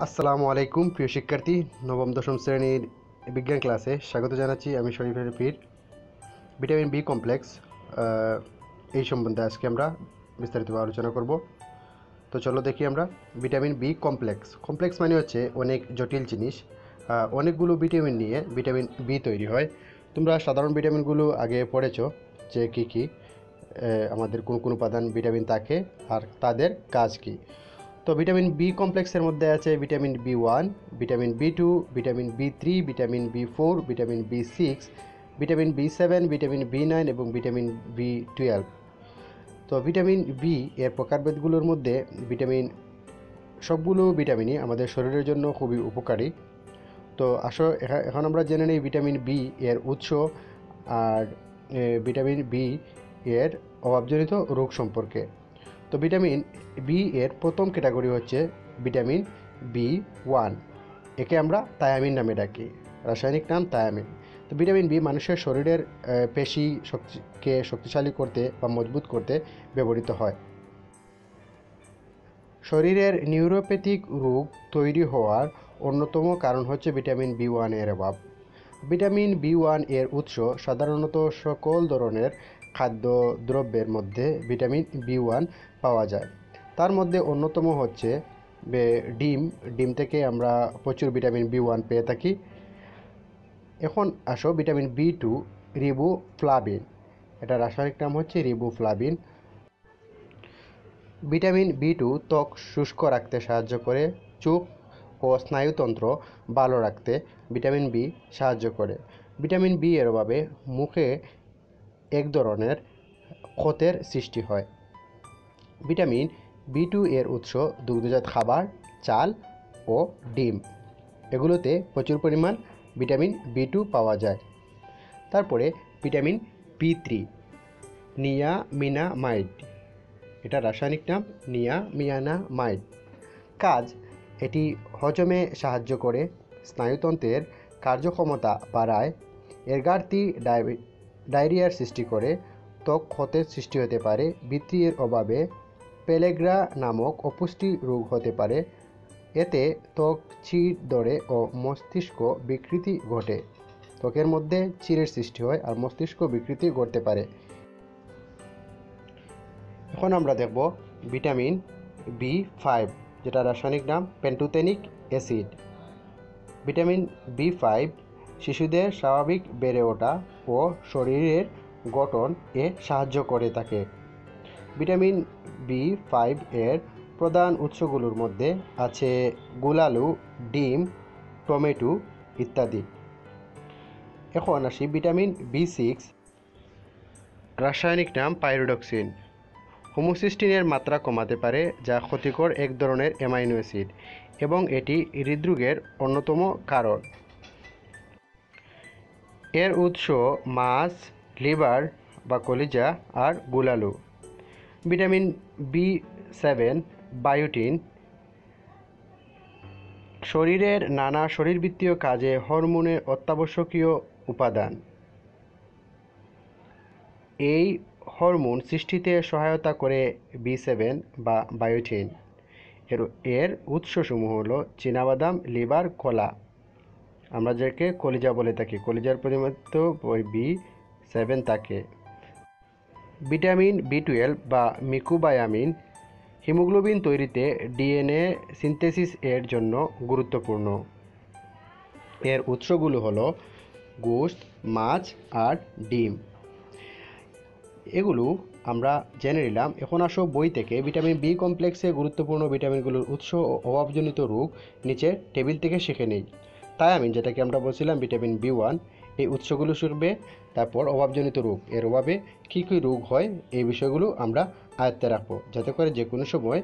আসসালামু আলাইকুম প্রিয় শিক্ষার্থী, নবম দশম শ্রেণীর বিজ্ঞান ক্লাসে স্বাগত জানাচ্ছি। আমি শরীফের পীর। ভিটামিন বি কমপ্লেক্স এই সম্বন্ধে আজকে আমরা বিস্তারিতভাবে আলোচনা করব। তো চলো দেখি আমরা ভিটামিন বি কমপ্লেক্স মানে হচ্ছে অনেক জটিল জিনিস। অনেকগুলো ভিটামিন নিয়ে ভিটামিন বি তৈরি হয়। তোমরা সাধারণ ভিটামিনগুলো আগে পড়েছো যে কী কী আমাদের কোন কোন উপাদান ভিটামিন থাকে আর তাদের কাজ কী। তো ভিটামিন বি কমপ্লেক্সের মধ্যে আছে vitamin B one, vitamin B2, vitamin বি3, vitamin বি4, vitamin বি6, vitamin বি7, vitamin বি9 এবং ভিটামিন বি12। তো ভিটামিন বি এর প্রকারভেদগুলোর মধ্যে সবগুলো ভিটামিনই আমাদের শরীরের জন্য খুবই উপকারী। তো এখন আমরা জেনে নিই ভিটামিন বি এর উৎস আর ভিটামিন বি এর অভাবজনিত রোগ সম্পর্কে। তো ভিটামিন বি এর প্রথম ক্যাটাগরি হচ্ছে ভিটামিন বি1। একে আমরা থায়ামিন নামে ডাকি, রাসায়নিক নাম থায়ামিন। তো ভিটামিন বি মানুষের শরীরের পেশিকে শক্তিশালী করতে বা মজবুত করতে ব্যবহৃত হয়। শরীরের নিউরোপ্যাথিক রোগ তৈরি হওয়ার অন্যতম কারণ হচ্ছে ভিটামিন বি1 এর অভাব। ভিটামিন বি1 এর উৎস সাধারণত সকল ধরনের খাদ্যদ্রব্যের মধ্যে ভিটামিন বি1 পাওয়া যায়। তার মধ্যে অন্যতম হচ্ছে ডিম থেকে আমরা প্রচুর ভিটামিন বি1 পেয়ে থাকি। এখন আসো ভিটামিন বি2, রিবোফ্লাভিন। এটা রাসায়নিক নাম হচ্ছে রিবোফ্লাভিন। ভিটামিন বি2 ত্বক শুষ্ক রাখতে সাহায্য করে। চোখ ও স্নায়ুতন্ত্র ভালো রাখতে ভিটামিন বি সাহায্য করে। ভিটামিন বি এর অভাবে মুখে এক ধরনের ক্ষতের সৃষ্টি হয়। ভিটামিন বি2 এর উৎস দুগ্ধজাত খাবার, চাল ও ডিম। এগুলোতে প্রচুর পরিমাণ ভিটামিন বি2 পাওয়া যায়। তারপরে ভিটামিন বি3, নিয়ামিনামাইড। এটা রাসায়নিক নাম নিয়ামিনামাইড। কাজ: এটি হজমে সাহায্য করে, স্নায়ুতন্ত্রের কার্যক্ষমতা বাড়ায়, এর ঘাটতি ডায়রিয়ার সৃষ্টি করে, ত্বক ক্ষতের সৃষ্টি হতে পারে। বি3 এর অভাবে পেলেগ্রা নামক অপুষ্টি রোগ হতে পারে। এতে ত্বক চিড় ধরে ও মস্তিষ্ক বিকৃতি ঘটে। ত্বকের মধ্যে চিড়ের সৃষ্টি হয় আর মস্তিষ্ক বিকৃতি ঘটতে পারে। এখন আমরা দেখব ভিটামিন বি5, যেটা রাসায়নিক নাম প্যান্টোথেনিক অ্যাসিড। ভিটামিন বি5 শিশুদের স্বাভাবিক বেড়ে ওঠা ও শরীরের গঠন এ সাহায্য করে থাকে। ভিটামিন বি5 এর প্রধান উৎসগুলোর মধ্যে আছে গোলালু, ডিম, টমেটো ইত্যাদি। এখন আসি ভিটামিন বি6, রাসায়নিক নাম পাইরোডক্সিন। হোমোসিস্টিনের মাত্রা কমাতে পারে, যা ক্ষতিকর এক ধরনের অ্যামাইনো অ্যাসিড এবং এটি হৃদরোগের অন্যতম কারণ। এর উৎস মাছ, লিভার বা কলিজা আর গোলালু। ভিটামিন বি7, বায়োটিন। শরীরের নানা শরীরবৃত্তীয় কাজে হরমোনের অত্যাবশ্যকীয় উপাদান। এই হরমোন সৃষ্টিতে সহায়তা করে বি7 বা বায়োটিন। এর উৎসসমূহ হলো চীনাবাদাম, লিভার, কলা। আমরা যাকে কলিজা বলে থাকি, কলিজার পরিমাত্র বি7 থাকে। ভিটামিন বি12 বা মিকুবায়ামিন হিমোগ্লোবিন তৈরিতে ডিএনএ সিনথেসিস এর জন্য গুরুত্বপূর্ণ। এর উৎসগুলো হলো গোশত, মাছ আর ডিম। এগুলো আমরা জেনে নিলাম। এখন আসো বই থেকে ভিটামিন বি কমপ্লেক্সে গুরুত্বপূর্ণ ভিটামিনগুলোর উৎস ও অভাবজনিত রোগ নিচে টেবিল থেকে শিখে নেই। থায়ামিন, যেটাকে আমরা বলছিলাম ভিটামিন বি1, এই উৎসগুলো শিখবে। তারপর অভাবজনিত রোগ, এর অভাবে কী কী রোগ হয় এই বিষয়গুলো আমরা আয়ত্তে রাখবো, যাতে করে যে কোনো সময়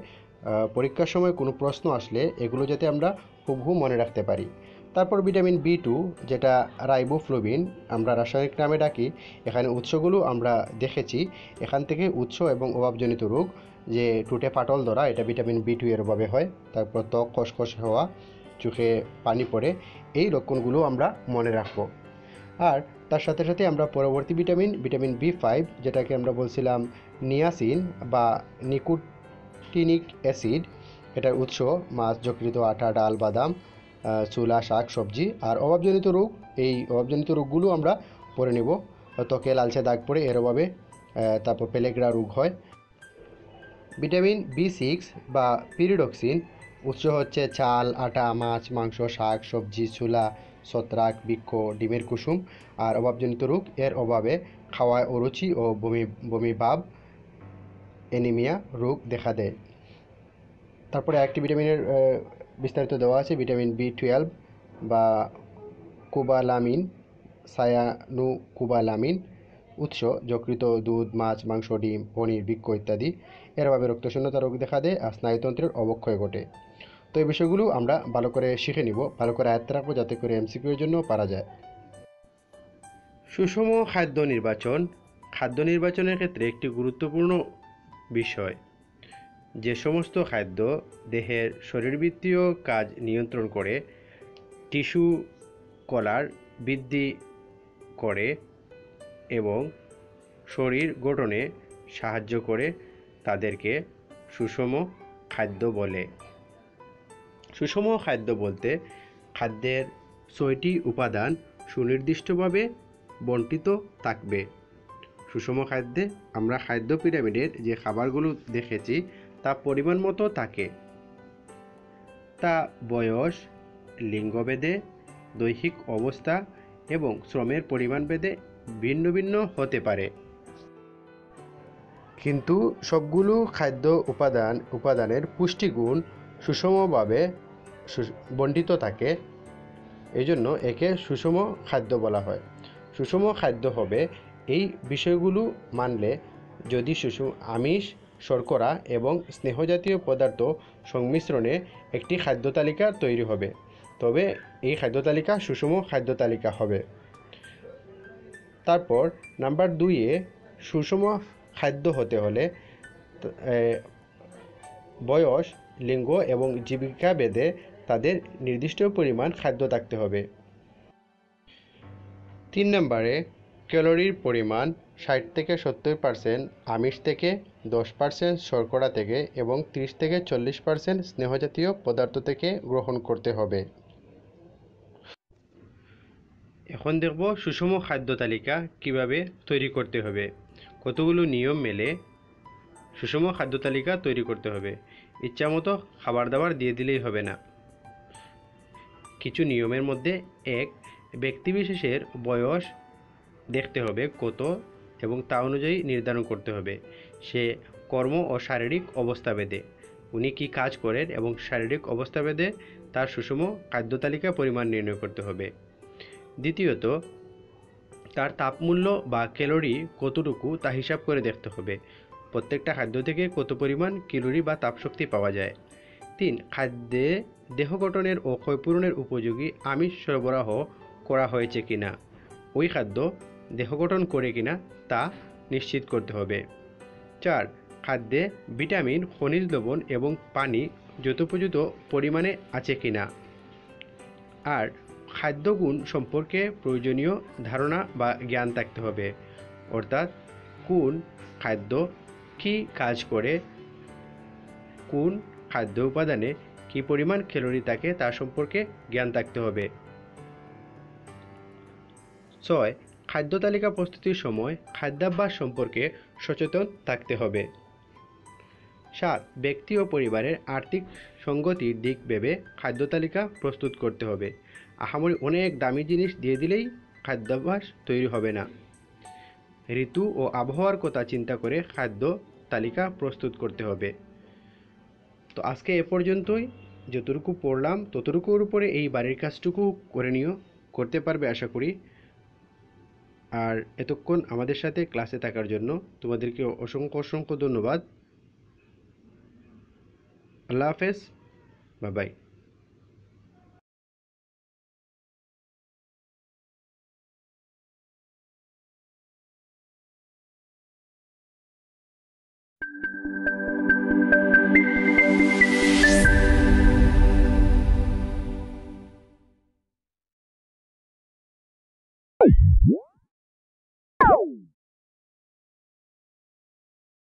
পরীক্ষার সময় কোনো প্রশ্ন আসলে এগুলো যাতে আমরা হুবহু মনে রাখতে পারি। তারপর ভিটামিন বি2, যেটা রাইবোফ্লাভিন আমরা রাসায়নিক নামে ডাকি। এখানে উৎসগুলো আমরা দেখেছি। এখান থেকে উৎস এবং অভাবজনিত রোগ, যে টুটে ফাটল ধরা, এটা ভিটামিন বি2 এর অভাবে হয়। তারপর ত্বক খসখসে হওয়া, চোখে পানি পড়ে, এই লক্ষণগুলো আমরা মনে রাখবো। আর তার সাথে সাথে আমরা পরবর্তী ভিটামিন বি5, যেটাকে আমরা বলছিলাম নিয়াসিন বা নিকোটিনিক অ্যাসিড, এটার উৎস মাছ, যকৃৎ, আটা, ডাল, বাদাম, চুলা, শাক, সবজি। আর অভাবজনিত রোগ, এই অভাবজনিত রোগগুলো আমরা পড়ে নেব। ত্বকে লালচে দাগ পড়ে এর অভাবে, তারপর পেলেগ্রা রোগ হয়। ভিটামিন বি6 বা পিরিডক্সিন উৎস হচ্ছে চাল, আটা, মাছ, মাংস, শাক, সবজি, ছোলা, ছত্রাক, বৃক্ষ, ডিমের কুসুম। আর অভাবজনিত রোগ, এর অভাবে খাওয়ায় অরুচি ও বমি বমি ভাব, অ্যানিমিয়া রোগ দেখা দেয়। তারপরে একটি ভিটামিনের বিস্তারিত দেওয়া আছে, ভিটামিন বি12 বা কোবালামিন, সায়ানুকোবালামিন। উৎস যকৃৎ, দুধ, মাছ, মাংস, ডিম, পনির, বৃক্ষ ইত্যাদি। এর অভাবে রক্তশূন্যতা রোগ দেখা দেয় আর স্নায়ুতন্ত্রের অবক্ষয় ঘটে। তো এই বিষয়গুলো আমরা ভালো করে শিখে নিব, ভালো করে আয়ত্তে রাখবো, যাতে করে এমসিকিউর জন্য পারা যায়। সুষম খাদ্য নির্বাচন খাদ্য নির্বাচনের ক্ষেত্রে একটি গুরুত্বপূর্ণ বিষয়। যে সমস্ত খাদ্য দেহের শরীরবৃত্তীয় কাজ নিয়ন্ত্রণ করে, টিস্যু কলার বৃদ্ধি করে এবং শরীর গঠনে সাহায্য করে, তাদেরকে সুষম খাদ্য বলে। সুষম খাদ্য বলতে খাদ্যের 6টি উপাদান সুনির্দিষ্টভাবে বণ্টিত থাকবে। সুষম খাদ্যে আমরা খাদ্য পিরামিডের যে খাবারগুলো দেখেছি তা পরিমাণ মতো থাকে। তা বয়স, লিঙ্গভেদে, দৈহিক অবস্থা এবং শ্রমের পরিমাণ ভেদে ভিন্ন ভিন্ন হতে পারে। কিন্তু সবগুলো খাদ্য উপাদানের পুষ্টিগুণ সুষমভাবে বণ্টিত থাকে, এই জন্য একে সুষম খাদ্য বলা হয়। সুষম খাদ্য হবে এই বিষয়গুলো মানলে যদি আমিষ, শর্করা এবং স্নেহজাতীয় পদার্থ সংমিশ্রণে একটি খাদ্য তালিকা তৈরি হবে, তবে এই খাদ্য তালিকা সুষম খাদ্য তালিকা হবে। তারপর নাম্বার 2-এ সুষম খাদ্য হতে হলে বয়স, লিঙ্গ এবং জীবিকা ভেদে তাদের নির্দিষ্ট পরিমাণ খাদ্য থাকতে হবে। 3 নম্বরে ক্যালোরির পরিমাণ 60 থেকে 70% আমিষ থেকে, 10% শর্করা থেকে এবং 30 থেকে 40% স্নেহজাতীয় পদার্থ থেকে গ্রহণ করতে হবে। এখন দেখব সুষম খাদ্য তালিকা কিভাবে তৈরি করতে হবে। কতগুলো নিয়ম মেলে সুষম খাদ্য তালিকা তৈরি করতে হবে। ইচ্ছামতো খাবার দাবার দিয়ে দিলেই হবে না। কিছু নিয়মের মধ্যে ব্যক্তিবিশেষের বয়স দেখতে হবে কত এবং তা অনুযায়ী নির্ধারণ করতে হবে। সে কর্ম ও শারীরিক অবস্থা ভেদে উনি কি কাজ করেন এবং শারীরিক অবস্থা ভেদে তার সুষম খাদ্য তালিকা পরিমাণ নির্ণয় করতে হবে। দ্বিতীয়ত, তার তাপমূল্য বা ক্যালোরি কতটুকু তা হিসাব করে দেখতে হবে। প্রত্যেকটা খাদ্য থেকে কত পরিমাণ ক্যালোরি বা তাপশক্তি পাওয়া যায়। 3, খাদ্যে দেহ গঠনের ও ক্ষয়পূরণের উপযোগী আমিষ সরবরাহ করা হয়েছে কিনা, ওই খাদ্য দেহ গঠন করে কিনা তা নিশ্চিত করতে হবে। 4, খাদ্যে ভিটামিন, খনিজ লবণ এবং পানি যথোপযুক্ত পরিমাণে আছে কিনা। আর খাদ্যগুণ সম্পর্কে প্রয়োজনীয় ধারণা বা জ্ঞান থাকতে হবে, অর্থাৎ কোন খাদ্য কী কাজ করে, কোন খাদ্য উপাদানে কী পরিমাণ ক্যালোরি থাকে তা সম্পর্কে জ্ঞান থাকতে হবে। 6, খাদ্য তালিকা প্রস্তুতির সময় খাদ্যাভ্যাস সম্পর্কে সচেতন থাকতে হবে। 7, ব্যক্তি ও পরিবারের আর্থিক সঙ্গতির দিক ভেবে খাদ্য তালিকা প্রস্তুত করতে হবে। আহামরি অনেক দামি জিনিস দিয়ে দিলেই খাদ্যাভ্যাস তৈরি হবে না। ঋতু ও আবহাওয়ার কথা চিন্তা করে খাদ্য তালিকা প্রস্তুত করতে হবে। তো আজকে এ পর্যন্তই। যতটুকু পড়লাম ততটুকুর উপরে এই বাড়ির কাজটুকু করে নিও, করতে পারবে আশা করি। আর এতক্ষণ আমাদের সাথে ক্লাসে থাকার জন্য তোমাদেরকে অসংখ্য অসংখ্য ধন্যবাদ। আল্লাহ হাফেজ, বাই বাই।